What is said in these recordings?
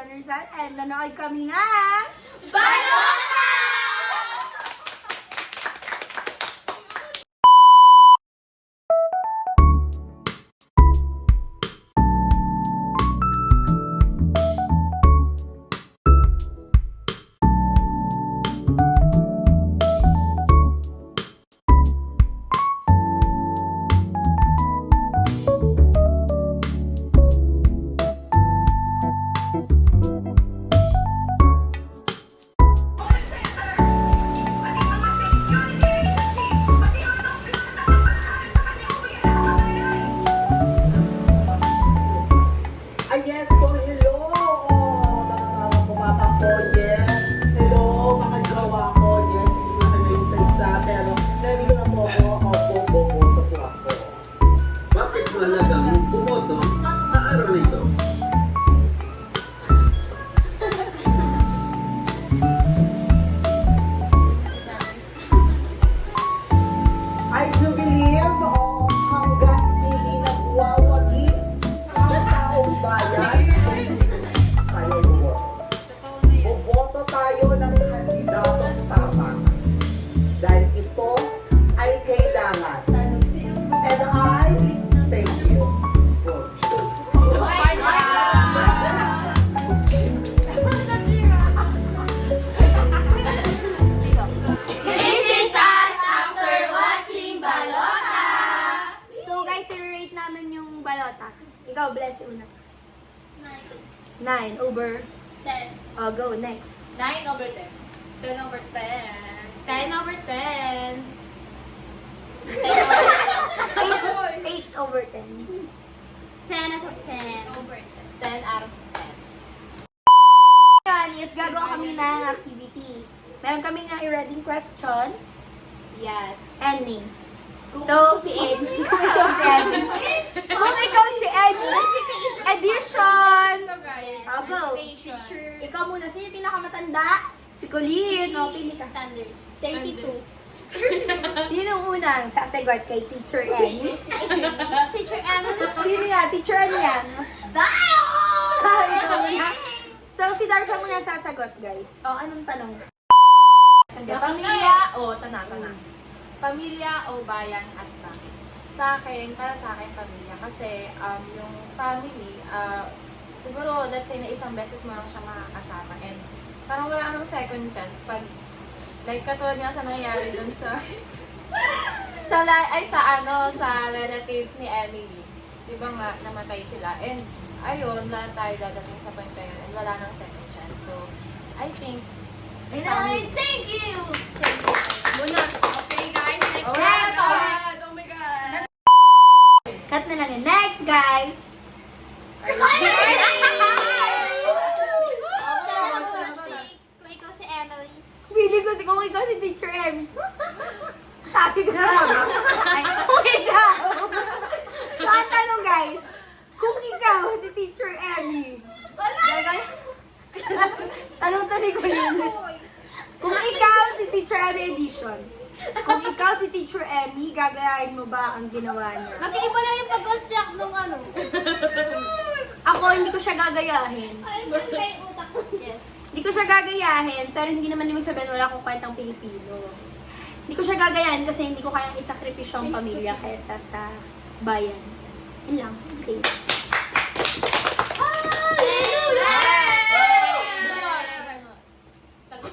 John Rizal and nanood kami ng Balota! Yes po, hello! Mga pumatang po, yes. Hello, makagawa ko, yes. Hindi ko na yung salsa, pero nandito na po ako, opo, boboto po ako. Bakit malagang bumoto sa araw na ito? I do believe, hanggat hindi nagwawagi ang taong bayan, tayo bumoto. Bumoto tayo ng kandidatong tama. Dahil ito ay kailangan. And I thank you. This is us after watching Balota! So guys, i-rate namin yung balota. Ikaw, Bless, una. 9 over. 10. Oh, go, next. 9 over 10. 10 over 10. 10 over 10. 10 over 10. 8 over 10. 10 out of 10. Over 10. 10 out of 10. Yan, is gagawa kami ng activity. Meron kami nga i-reading questions Yes. and names. So, si Amy. Kung ikaw si Emmy. Kung ikaw si Emmy, edition! guys. Oh, go. Picture. Ikaw muna, sino yung pinakamatanda? Si Colleen. O, pili ka. Thunders. 32. Sino unang sasagot kay Teacher Emmy? Teacher Emily. Sino nga? Teacher ano yan? Dayo! Ikaw muna. So, si Darsha muna sasagot, guys. O, anong tanong? Pamilya o tana-tana? Pamilya o bayan at bakit? Para sa akin, pamilya. Kasi yung family, siguro, let's say na isang beses mo lang siya makakasama. And parang wala nang second chance pag, like katulad nga sa nangyari dun sa, sa relatives ni Emily. Di ba nga, namatay sila. And ayun, lahat tayo dadating sa point na yun. And wala nang second chance. So, I think, And I thank you! muna, Okay guys, next Oh, next. God. Oh my God! Cut na lang yun. Next, guys! Sana nabulat kung ikaw si Emily. Pili ko kung ikaw si Teacher Emmy. Sabi ko na lang. Ay, kung ikaw. So, ang tanong, guys, kung ikaw si Teacher Emmy, tanong ko yun. Kung ikaw si Teacher Emmy edition, kung ikaw si Teacher Emmy, gagayahin mo ba ang ginawa niya? Mag-iiba lang yung pag-construct nung ano. Ako, hindi ko siya gagayahin. Ay, ganda yung utak ko. Yes. Hindi ko siya gagayahin, pero hindi naman ibig sabihin wala akong kwentang Pilipino. Hindi ko siya gagayahin kasi hindi ko kayang isakripisyo ang pamilya kaysa sa bayan. Yun lang. Thanks.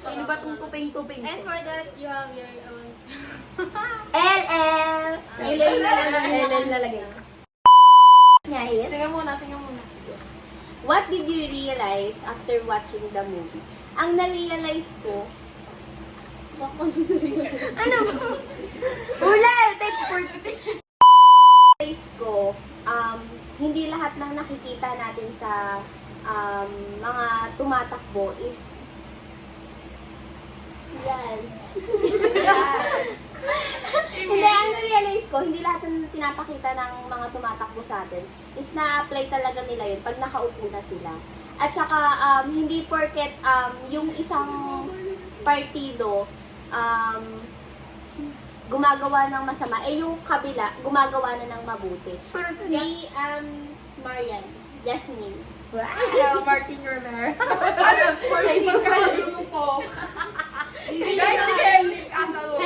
Sino ba itong tuping-tuping And ko? for that, you have your own. LL! LL lalagay ko. Niya is, singa muna. What did you realize after watching the movie? Ang na-realize ko, ano ba? Hula! Take 46. hindi lahat ng nakikita natin sa mga tumatakbo is yan. Hindi, ang na-realize ko, hindi lahat ng pinapakita ng mga tumatakbo sa atin is na-apply talaga nila yun pag nakaupo na sila. At saka, hindi porket yung isang partido gumagawa ng masama, eh yung kabila, gumagawa na ng mabuti. Pero Si Marian. Jasmine. Wow, Martin Romero. Yung ko. Guys, sige, asa mo.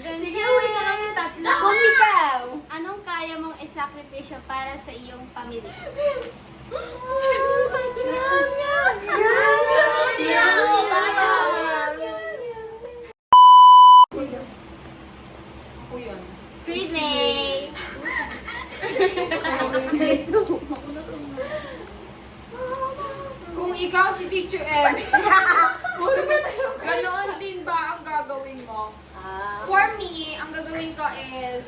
Sige, uwi na lang yung tatlo. Kung ikaw. Anong kaya mong isakripisyo para sa iyong pamilya? Ako yun. Creed May! Kung ikaw si Teacher M, ganoon din ba ang gagawin mo? For me, ang gagawin ko is,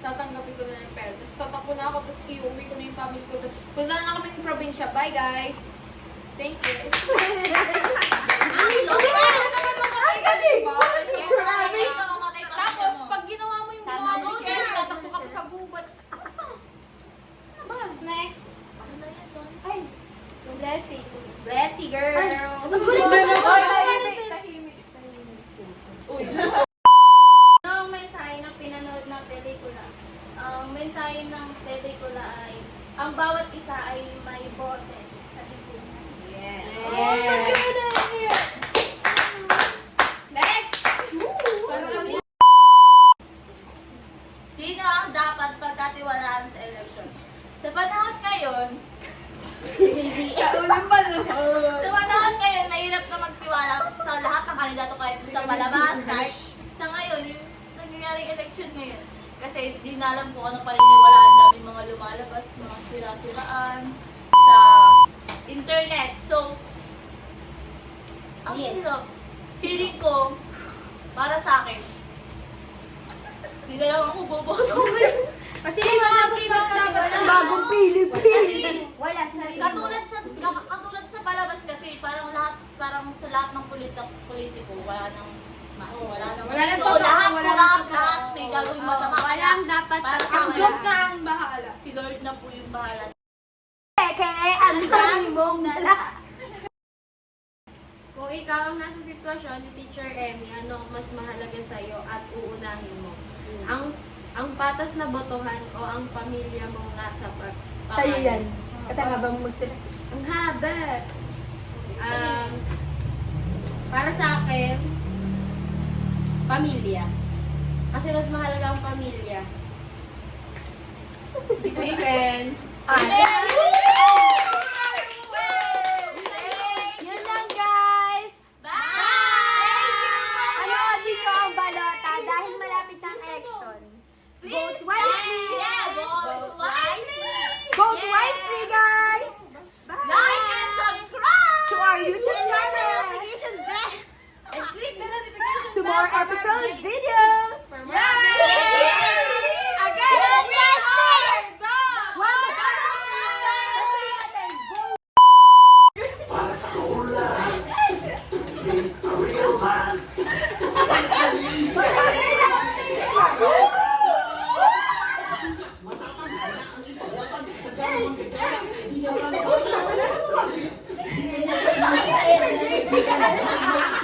tatanggapin ko na yung pera. Tapos tatakbo na ako, tapos iuwi ko na yung family ko. Punta na kami ng probinsya. Bye, guys! Thank you. Ang galing! Teacher Abby. Tapos, pag ginawa mo yung ginawa mo, tatakbo ka sa gubat. Next. Ay, Blessy. Blessy, girl. Ang galing ba Ang mensahe ng pinanood na pelikula. Ang mensahe ng pelikula ay ang bawat isa ay may boses sa lipunan. Next. Sino ang dapat pagkatiwalaan sa eleksyon? Sa panahon ngayon, sa panahon ngayon, mahirap na magtiwala sa lahat ng kandidato kahit sa palabas, kahit sa ngayon, yung nangyayaring election ngayon. Kasi di na alam kung ano paniniwalaan namin mga lumalabas, mga sira-siraan sa internet. So, ang hirap. Feeling ko, para sa akin, hindi na lang ako boboto ngayon. kasi sino dapat ang Bagong Philippines. Wala, sinabi mo. Katulad sa palabas kasi parang sa lahat ng politiko wala nang Wala nang So, lahat may gagawin masama. Walang dapat Parang Ang Diyos na ang bahala. Si Lord na po yung bahala. Kaya ang dami mong Kung ikaw ang nasa sitwasyon ni Teacher Emmy, ano ang mas mahalaga sa iyo at uunahin mo? Ang patas na botohan o ang pamilya mong nasa Sa'yo yan. Kasi habang magsulat. Ang haba. Para sa akin, pamilya. Kasi mas mahalaga ang pamilya. Amen. Yun lang, guys. Bye! Anoodin nyo ang balota dahil malapit na ang election. Vote wisely. Yeah, vote wisely! Vote wisely, guys. Bye. Like and subscribe! To our YouTube channel. And click the notification To bell more for episodes, updates. videos. Again, Para sa kaunlaran, be a real man. Sa